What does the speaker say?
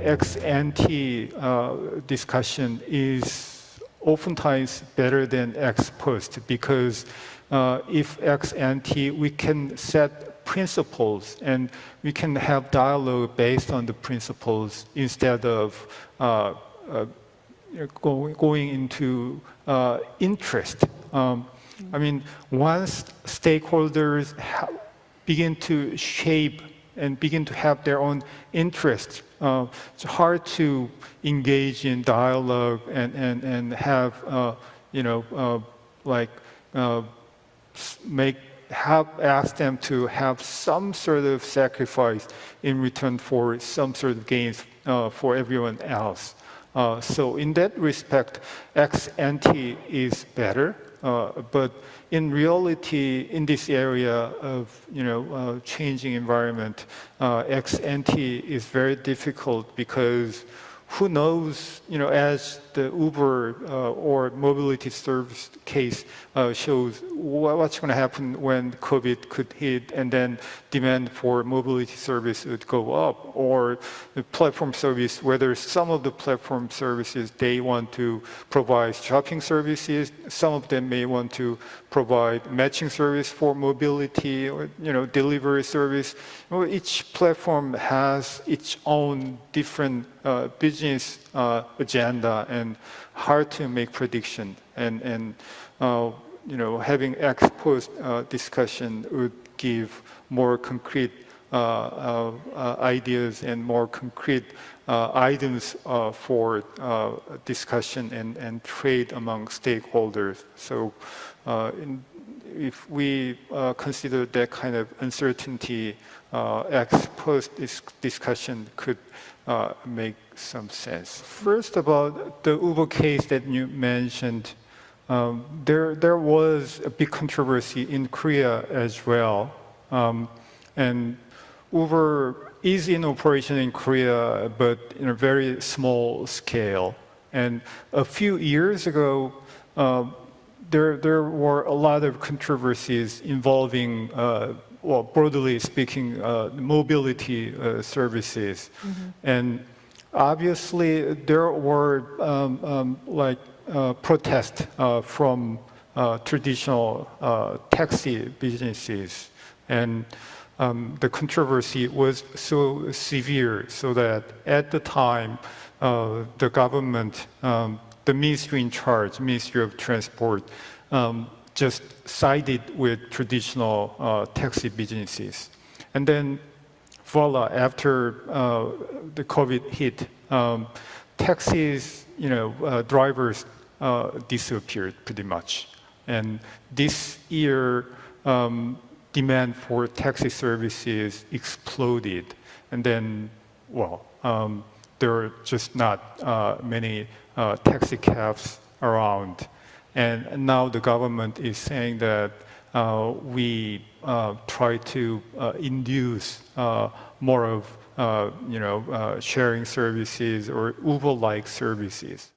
ex ante discussion is oftentimes better than ex post, because if ex ante, we can set principles and we can have dialogue based on the principles instead of going into interest. I mean, once stakeholders begin to shape and begin to have their own interests, it's hard to engage in dialogue and have, ask them to have some sort of sacrifice in return for some sort of gains for everyone else. So in that respect, ex ante is better. But in reality, in this area of changing environment, ex ante is very difficult, because who knows, as the Uber or mobility service case shows, what's going to happen when COVID could hit, and then demand for mobility service would go up, or the platform service, whether some of the platform services, they want to provide shopping services, some of them may want to provide matching service for mobility, or delivery service. Each platform has its own different business agenda, and hard to make prediction. And having ex post discussion would give more concrete ideas and more concrete items for discussion and trade among stakeholders. So if we consider that kind of uncertainty, ex post discussion could make some sense. First, about the Uber case that you mentioned, there was a big controversy in Korea as well. And Uber is in operation in Korea, but in a very small scale. And a few years ago, there were a lot of controversies involving, broadly speaking, mobility services. Mm-hmm. And obviously, there were protests from traditional taxi businesses. And the controversy was so severe, so that at the time, the government, the ministry in charge, Ministry of Transport, just sided with traditional taxi businesses. And then, voila, after the COVID hit, taxis, drivers disappeared pretty much. And this year, demand for taxi services exploded. And then, there are just not many taxi cabs around. And now the government is saying that we try to induce more of sharing services or Uber-like services.